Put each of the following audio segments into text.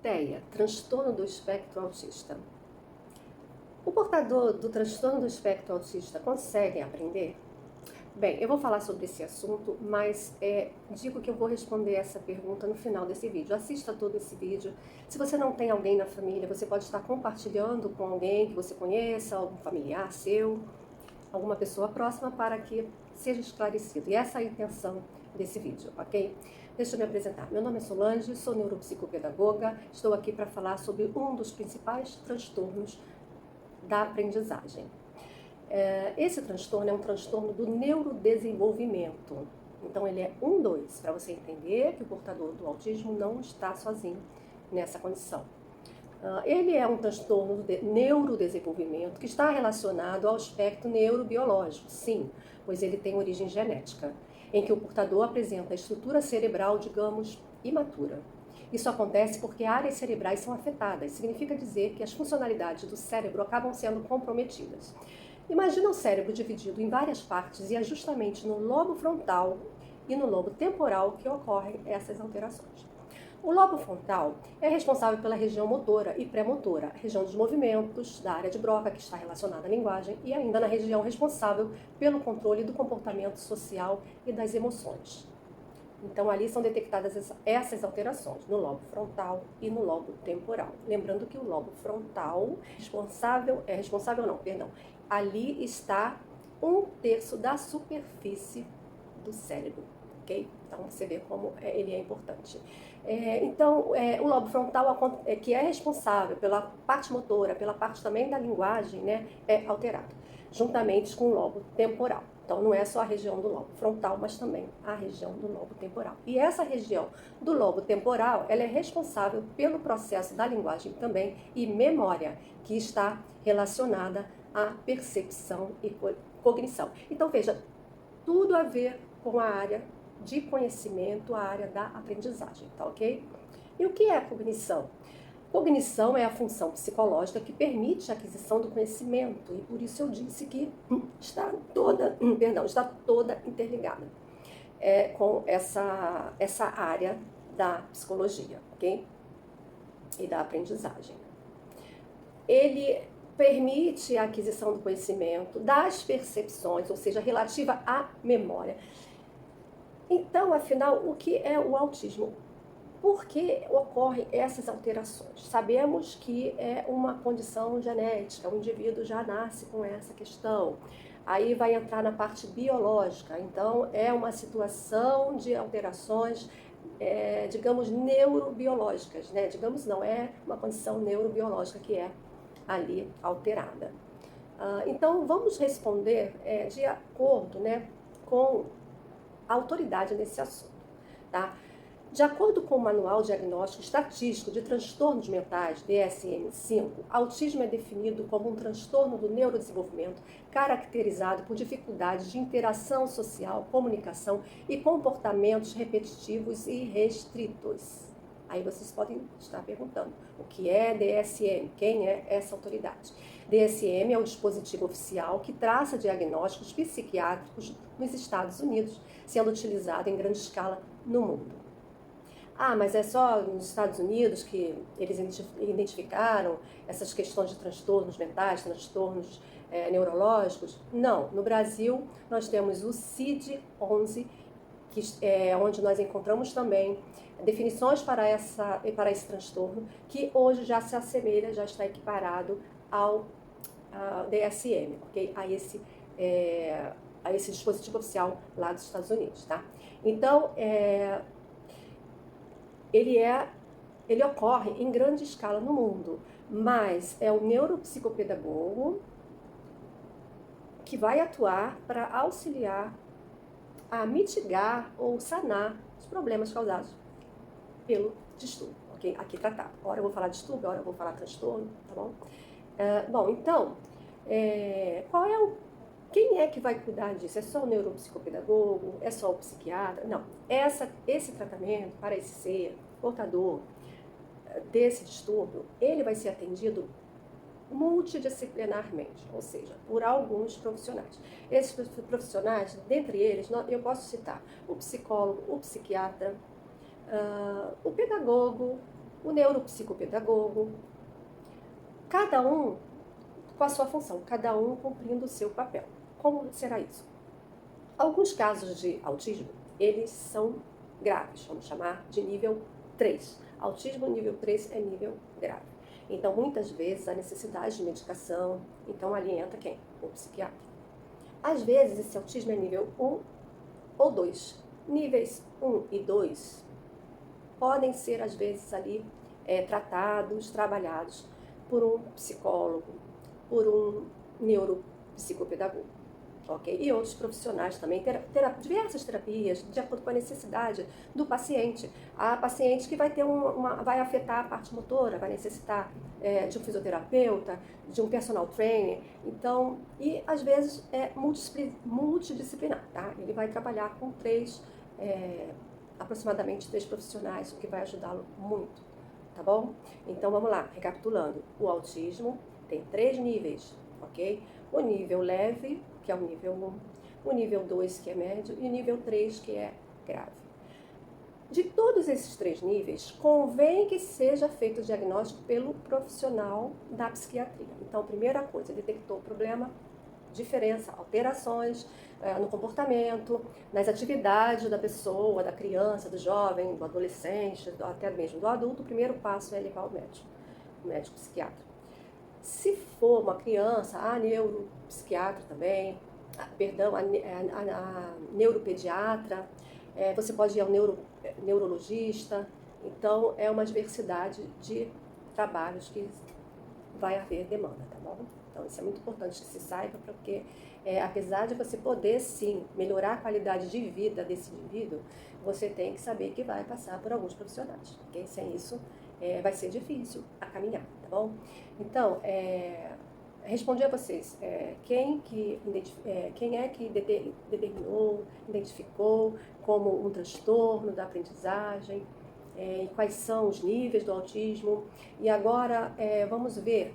TEA, transtorno do espectro autista. O portador do transtorno do espectro autista consegue aprender? Bem, eu vou falar sobre esse assunto, mas digo que eu vou responder essa pergunta no final desse vídeo. Assista todo esse vídeo. Se você não tem alguém na família, você pode estar compartilhando com alguém que você conheça, algum familiar seu, alguma pessoa próxima, para que seja esclarecido. E essa é a intenção desse vídeo, ok? Deixa eu me apresentar. Meu nome é Solange, sou neuropsicopedagoga. Estou aqui para falar sobre um dos principais transtornos da aprendizagem. Esse transtorno é um transtorno do neurodesenvolvimento. Então, ele é 1-2, para você entender que o portador do autismo não está sozinho nessa condição. Ele é um transtorno de neurodesenvolvimento que está relacionado ao aspecto neurobiológico, sim, pois ele tem origem genética, em que o portador apresenta a estrutura cerebral, digamos, imatura. Isso acontece porque áreas cerebrais são afetadas, significa dizer que as funcionalidades do cérebro acabam sendo comprometidas. Imagina o cérebro dividido em várias partes e é justamente no lobo frontal e no lobo temporal que ocorrem essas alterações. O lobo frontal é responsável pela região motora e pré-motora, região dos movimentos, da área de Broca, que está relacionada à linguagem, e ainda na região responsável pelo controle do comportamento social e das emoções. Então, ali são detectadas essas alterações no lobo frontal e no lobo temporal. Lembrando que o lobo frontal ali está 1/3 da superfície do cérebro, ok? Então, você vê como ele é importante. O lobo frontal, que é responsável pela parte motora, pela parte também da linguagem, né, é alterado, juntamente com o lobo temporal. Então, não é só a região do lobo frontal, mas também a região do lobo temporal. E essa região do lobo temporal, ela é responsável pelo processo da linguagem também e memória, que está relacionada à percepção e cognição. Então, veja, tudo a ver com a área de conhecimento, a área da aprendizagem, tá ok? E o que é cognição? Cognição é a função psicológica que permite a aquisição do conhecimento, e por isso eu disse que está toda interligada com essa área da psicologia, ok? E da aprendizagem. Ele permite a aquisição do conhecimento, das percepções, ou seja, relativa à memória. Então, afinal, o que é o autismo? Por que ocorrem essas alterações? Sabemos que é uma condição genética, o indivíduo já nasce com essa questão. Aí vai entrar na parte biológica, então é uma situação de alterações, digamos, neurobiológicas, né? Digamos não, é uma condição neurobiológica que é ali alterada. Então vamos responder de acordo, né, com a autoridade nesse assunto, tá? De acordo com o Manual Diagnóstico Estatístico de Transtornos Mentais, DSM-5, autismo é definido como um transtorno do neurodesenvolvimento caracterizado por dificuldades de interação social, comunicação e comportamentos repetitivos e restritos. Aí vocês podem estar perguntando, o que é DSM? Quem é essa autoridade? DSM é o dispositivo oficial que traça diagnósticos psiquiátricos nos Estados Unidos, sendo utilizado em grande escala no mundo. Mas é só nos Estados Unidos que eles identificaram essas questões de transtornos mentais, transtornos neurológicos? Não. No Brasil, nós temos o CID-11, que é onde nós encontramos também definições para esse transtorno, que hoje já se assemelha, já está equiparado ao DSM, ok? A esse dispositivo oficial lá dos Estados Unidos, tá? Então, ele ocorre em grande escala no mundo, mas é o neuropsicopedagogo que vai atuar para auxiliar a mitigar ou sanar os problemas causados pelo distúrbio, ok? Aqui tratado. Ora eu vou falar distúrbio, ora eu vou falar transtorno, tá bom? Então, quem é que vai cuidar disso? É só o neuropsicopedagogo? É só o psiquiatra? Não. Esse tratamento para esse ser portador desse distúrbio, ele vai ser atendido multidisciplinarmente, ou seja, por alguns profissionais. Esses profissionais, dentre eles, eu posso citar o psicólogo, o psiquiatra, o pedagogo, o neuropsicopedagogo, cada um com a sua função, cada um cumprindo o seu papel. Como será isso? Alguns casos de autismo, eles são graves, vamos chamar de nível 3. Autismo nível 3 é nível grave. Então, muitas vezes, a necessidade de medicação, então ali entra quem? O psiquiatra. Às vezes, esse autismo é nível 1 ou 2. Níveis 1 e 2 podem ser, às vezes, ali tratados, trabalhados por um psicólogo, por um neuropsicopedagogo, ok? E outros profissionais também, diversas terapias, de acordo com a necessidade do paciente. Há paciente que vai ter vai afetar a parte motora, vai necessitar de um fisioterapeuta, de um personal trainer, então, e às vezes é multidisciplinar, tá? Ele vai trabalhar com aproximadamente 3 profissionais, o que vai ajudá-lo muito, tá bom? Então vamos lá, recapitulando, o autismo tem 3 níveis, ok? O nível leve, que é o nível 1, o nível 2, que é médio, e o nível 3, que é grave. De todos esses 3 níveis, convém que seja feito o diagnóstico pelo profissional da psiquiatria. Então, primeira coisa, detectou o problema, diferença, alterações no comportamento, nas atividades da pessoa, da criança, do jovem, do adolescente, até mesmo do adulto. O primeiro passo é levar o médico psiquiatra. Se for uma criança, a neuropsiquiatra também, a neuropediatra, você pode ir ao neurologista. Então, é uma diversidade de trabalhos que vai haver demanda, tá bom? Então, isso é muito importante que se saiba, porque apesar de você poder, sim, melhorar a qualidade de vida desse indivíduo, você tem que saber que vai passar por alguns profissionais, ok? Sem isso, vai ser difícil a caminhar, tá bom? Então, respondi a vocês, quem é que identificou como um transtorno da aprendizagem, e quais são os níveis do autismo. E agora vamos ver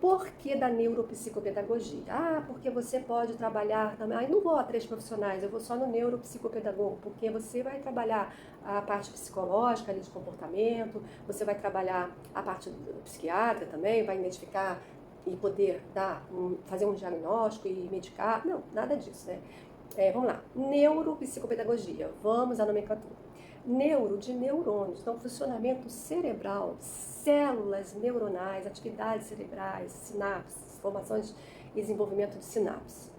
por que da neuropsicopedagogia. Porque você pode trabalhar também. Não vou a 3 profissionais, eu vou só no neuropsicopedagogo, porque você vai trabalhar a parte psicológica ali de comportamento, você vai trabalhar a parte do psiquiatra também, vai identificar e poder fazer um diagnóstico e medicar. Não, nada disso, né? Vamos lá, neuropsicopedagogia, vamos à nomenclatura. Neuro, de neurônios, então funcionamento cerebral, células neuronais, atividades cerebrais, sinapses, formações e desenvolvimento de sinapses.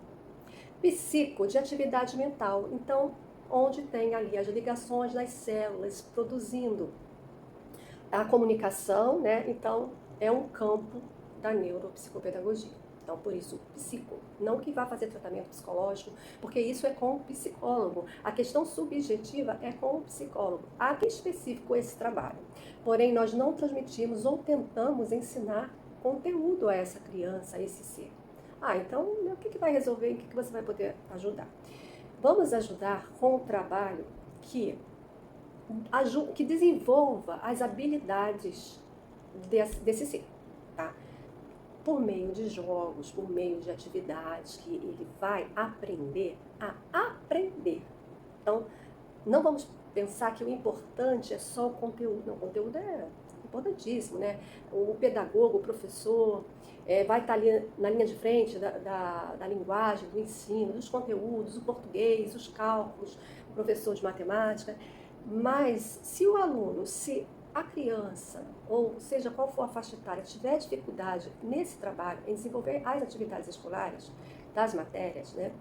Psico, de atividade mental, então onde tem ali as ligações das células produzindo a comunicação, né? Então é um campo da neuropsicopedagogia. Então, por isso, psico. Não que vá fazer tratamento psicológico, porque isso é com o psicólogo. A questão subjetiva é com o psicólogo. Há que específico esse trabalho. Porém, nós não transmitimos ou tentamos ensinar conteúdo a essa criança, a esse ser. Então, o que vai resolver e o que você vai poder ajudar? Vamos ajudar com um trabalho que desenvolva as habilidades desse ser, tá? Por meio de jogos, por meio de atividades que ele vai aprender a aprender. Então, não vamos pensar que o importante é só o conteúdo. Não, o conteúdo é importantíssimo, né? O pedagogo, o professor, vai estar ali na linha de frente da linguagem, do ensino, dos conteúdos, o português, os cálculos, o professor de matemática. Mas se o aluno, se a criança, ou seja qual for a faixa etária, tiver dificuldade nesse trabalho, em desenvolver as atividades escolares, das matérias, né?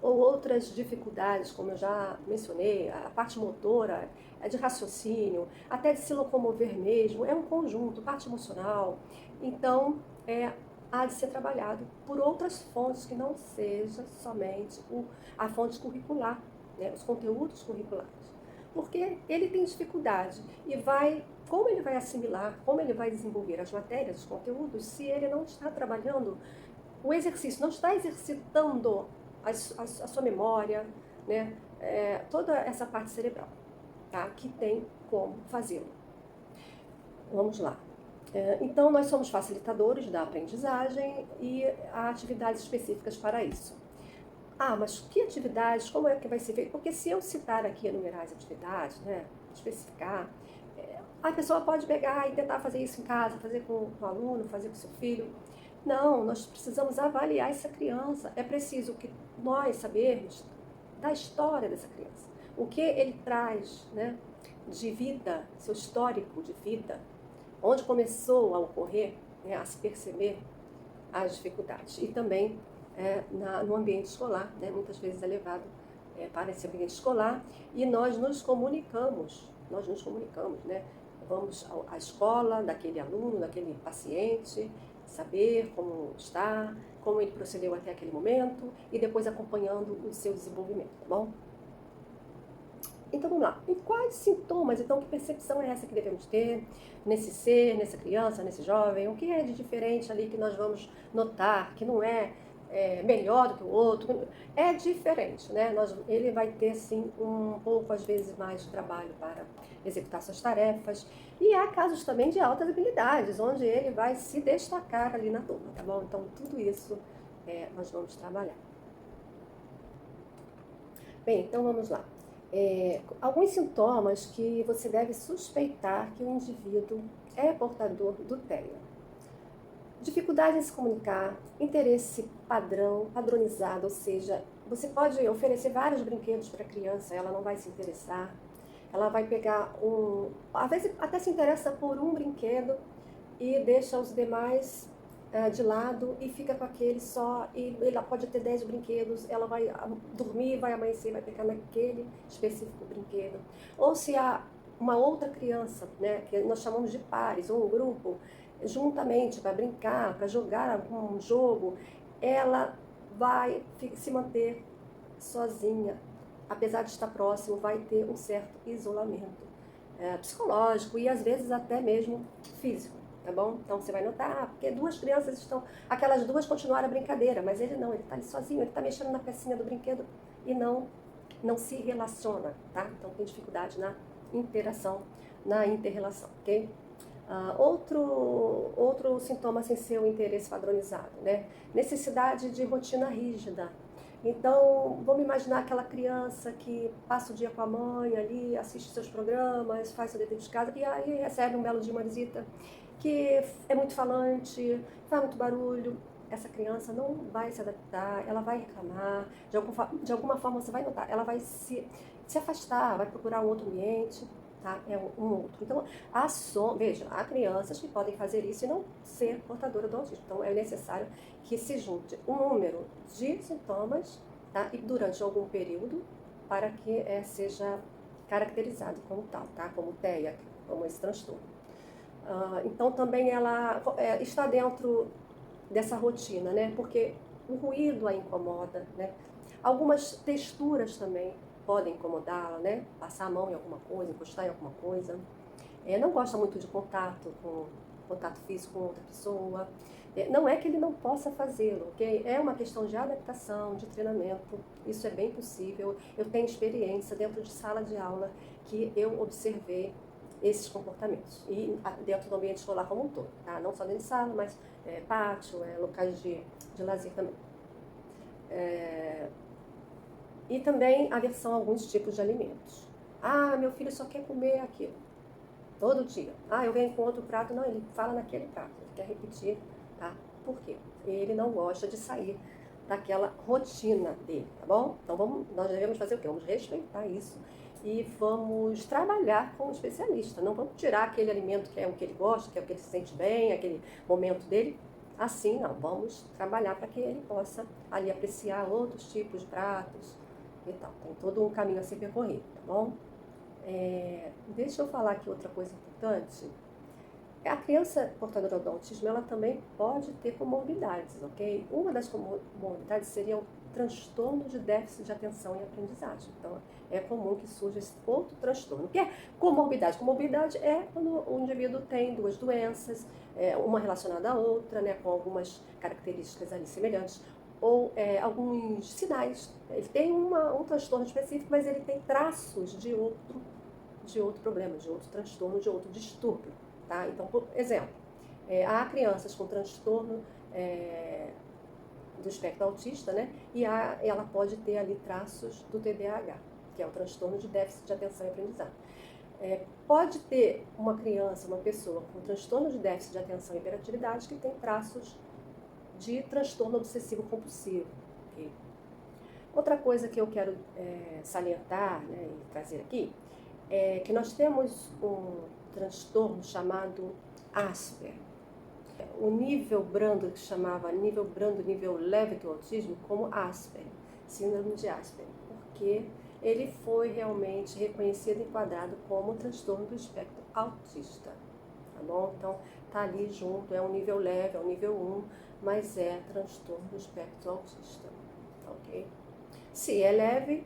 Ou outras dificuldades, como eu já mencionei, a parte motora, de raciocínio, até de se locomover mesmo, é um conjunto, parte emocional. Então, há de ser trabalhado por outras fontes que não seja somente a fonte curricular, né? Os conteúdos curriculares. Porque ele tem dificuldade e como ele vai assimilar, como ele vai desenvolver as matérias, os conteúdos, se ele não está trabalhando o exercício, não está exercitando a sua memória, né? Toda essa parte cerebral, tá? Que tem como fazê-lo. Vamos lá. Então, nós somos facilitadores da aprendizagem e há atividades específicas para isso. Mas que atividades, como é que vai ser feito? Porque se eu citar aqui, enumerar as atividades, né, especificar, A pessoa pode pegar e tentar fazer isso em casa, fazer com o aluno, fazer com o seu filho. Não, nós precisamos avaliar essa criança. É preciso que nós sabermos da história dessa criança. O que ele traz, né, de vida, seu histórico de vida, onde começou a ocorrer, né, a se perceber as dificuldades. E também no ambiente escolar, né, muitas vezes é levado para esse ambiente escolar e nós nos comunicamos, né? Vamos à escola daquele aluno, daquele paciente, saber como está, como ele procedeu até aquele momento e depois acompanhando o seu desenvolvimento, tá bom? Então vamos lá. E quais sintomas, então, que percepção é essa que devemos ter nesse ser, nessa criança, nesse jovem? O que é de diferente ali que nós vamos notar, que não é melhor do que o outro? É diferente, né? Ele vai ter, sim, um pouco, às vezes, mais de trabalho para executar suas tarefas. E há casos também de altas habilidades, onde ele vai se destacar ali na turma, tá bom? Então, tudo isso nós vamos trabalhar. Bem, então vamos lá. Alguns sintomas que você deve suspeitar que o indivíduo é portador do TEA. Dificuldade em se comunicar, interesse padronizado, ou seja, você pode oferecer vários brinquedos para a criança, ela não vai se interessar, ela vai pegar às vezes até se interessa por um brinquedo e deixa os demais de lado e fica com aquele só, e ela pode ter 10 brinquedos, ela vai dormir, vai amanhecer, vai ficar naquele específico brinquedo. Ou se há uma outra criança, né, que nós chamamos de pares, ou um grupo, juntamente para brincar, para jogar algum jogo, ela vai se manter sozinha, apesar de estar próximo, vai ter um certo isolamento psicológico e às vezes até mesmo físico. Tá bom? Então você vai notar, porque aquelas duas continuaram a brincadeira, mas ele não, ele está ali sozinho, ele está mexendo na pecinha do brinquedo e não se relaciona, tá? Então tem dificuldade na interação, na inter-relação, ok? Outro sintoma sem ser o interesse padronizado, né? Necessidade de rotina rígida. Então, vamos imaginar aquela criança que passa o dia com a mãe ali, assiste seus programas, faz seu dever de casa e aí recebe um belo dia uma visita que é muito falante, faz muito barulho. Essa criança não vai se adaptar, ela vai reclamar, de alguma forma você vai notar, ela vai se afastar, vai procurar um outro ambiente, tá? É um outro. Então, veja, há crianças que podem fazer isso e não ser portadora do autismo. Então, é necessário que se junte um número de sintomas, tá? E durante algum período, para que seja caracterizado como tal, tá? Como TEA, como esse transtorno. Então também ela está dentro dessa rotina, né? Porque o ruído a incomoda, né? Algumas texturas também podem incomodá-la, né? Passar a mão em alguma coisa, encostar em alguma coisa. Não gosta muito de contato físico com outra pessoa. Não é que ele não possa fazê-lo, ok? É uma questão de adaptação, de treinamento. Isso é bem possível. Eu tenho experiência dentro de sala de aula que eu observei esses comportamentos e dentro do ambiente escolar como um todo, tá? Não só dentro de sala, mas pátio, locais de lazer também. E também aversão a alguns tipos de alimentos. Meu filho só quer comer aquilo, todo dia. Eu venho com outro prato, não, ele fala naquele prato, ele quer repetir, tá? Por quê? Ele não gosta de sair daquela rotina dele, tá bom? Então nós devemos fazer o quê? Vamos respeitar isso e vamos trabalhar com o especialista. Não vamos tirar aquele alimento que é o que ele gosta, que é o que ele se sente bem, aquele momento dele. Assim, não. Vamos trabalhar para que ele possa ali apreciar outros tipos de pratos e tal. Tem todo um caminho a ser percorrido, tá bom? Deixa eu falar aqui outra coisa importante. A criança portadora do autismo, ela também pode ter comorbidades, ok? Uma das comorbidades seria o transtorno de déficit de atenção e aprendizagem. Então, é comum que surja esse outro transtorno. O que é comorbidade? Comorbidade é quando o indivíduo tem duas doenças, uma relacionada à outra, né, com algumas características ali semelhantes, ou alguns sinais. Ele tem um transtorno específico, mas ele tem traços de outro problema, de outro transtorno, de outro distúrbio. Tá? Então, por exemplo, há crianças com transtorno do espectro autista, né? E ela pode ter ali traços do TDAH, que é o transtorno de déficit de atenção e aprendizagem. Pode ter uma criança, uma pessoa com transtorno de déficit de atenção e hiperatividade que tem traços de transtorno obsessivo compulsivo. Okay? Outra coisa que eu quero salientar, né, e trazer aqui é que nós temos um transtorno chamado Asperger. O nível brando, que chamava nível brando, nível leve do autismo, como Asperger, síndrome de Asperger, porque ele foi realmente reconhecido e enquadrado como transtorno do espectro autista, tá bom? Então, tá ali junto, é um nível leve, é um nível 1, mas é transtorno do espectro autista, ok? Se é leve,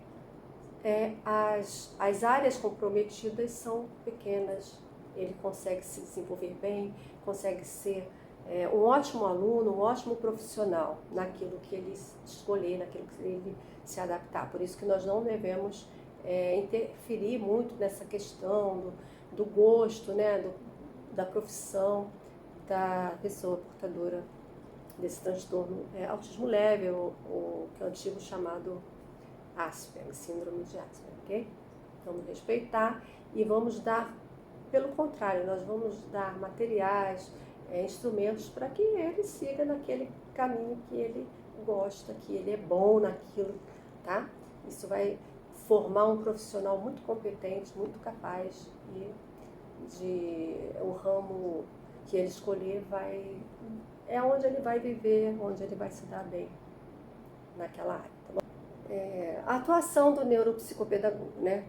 as áreas comprometidas são pequenas, ele consegue se desenvolver bem, consegue ser um ótimo aluno, um ótimo profissional naquilo que ele escolher, naquilo que ele se adaptar. Por isso que nós não devemos interferir muito nessa questão do gosto, né, da profissão da pessoa portadora desse transtorno autismo leve, ou que é o antigo chamado Asperger, síndrome de Asperger, ok? Vamos respeitar e vamos dar, pelo contrário, nós vamos dar materiais, instrumentos para que ele siga naquele caminho que ele gosta, que ele é bom naquilo, tá? Isso vai formar um profissional muito competente, muito capaz o ramo que ele escolher é onde ele vai viver, onde ele vai se dar bem naquela área, tá bom? A atuação do neuropsicopedagogo, né?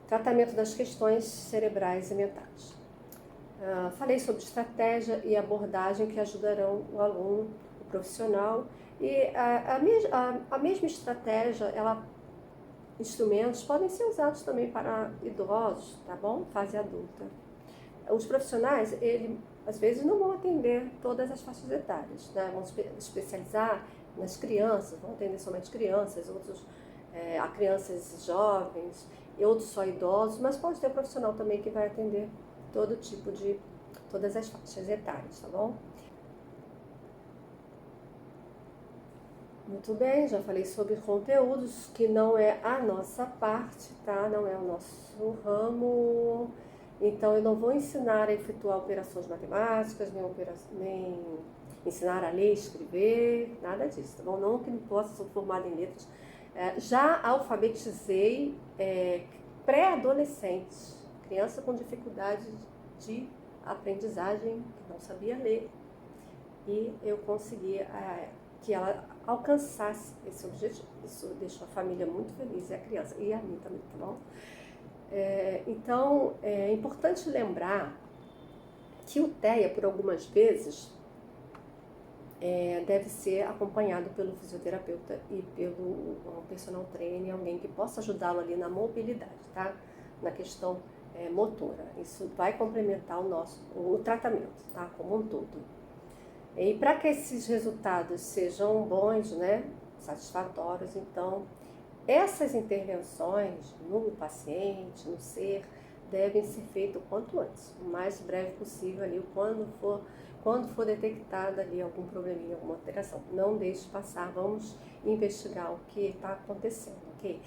Tratamento das questões cerebrais e mentais. Falei sobre estratégia e abordagem que ajudarão o aluno, o profissional, e a mesma estratégia, instrumentos podem ser usados também para idosos, tá bom? Fase adulta. Os profissionais, às vezes não vão atender todas as faixas etárias, né? Vão especializar nas crianças, vão atender somente crianças, outros a crianças jovens, e outros só idosos, mas pode ter um profissional também que vai atender todas as faixas etárias, tá bom? Muito bem, já falei sobre conteúdos, que não é a nossa parte, tá? Não é o nosso ramo. Então, eu não vou ensinar a efetuar operações matemáticas, nem ensinar a ler e escrever, nada disso, tá bom? Não que não possa, sou formada em letras. Já alfabetizei pré-adolescentes, criança com dificuldade de aprendizagem, que não sabia ler, e eu consegui que ela alcançasse esse objetivo. Isso deixou a família muito feliz, e a criança, e a mim também, tá bom? Então, é importante lembrar que o TEA, por algumas vezes, deve ser acompanhado pelo fisioterapeuta e pelo personal trainer, alguém que possa ajudá-lo ali na mobilidade, tá? Na questão motora. Isso vai complementar o tratamento, tá? Como um todo. E para que esses resultados sejam bons, né? Satisfatórios, então, essas intervenções no paciente, no ser, devem ser feitas o quanto antes, o mais breve possível ali, quando for detectada ali algum probleminha, alguma alteração. Não deixe passar, vamos investigar o que está acontecendo, ok?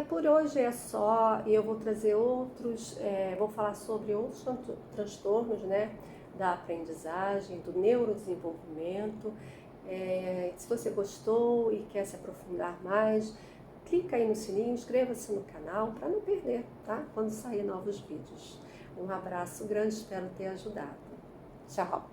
Por hoje é só, e eu vou trazer vou falar sobre outros transtornos, né, da aprendizagem, do neurodesenvolvimento. Se você gostou e quer se aprofundar mais, clica aí no sininho, inscreva-se no canal para não perder, tá? Quando sair novos vídeos. Um abraço grande, espero ter ajudado. Tchau!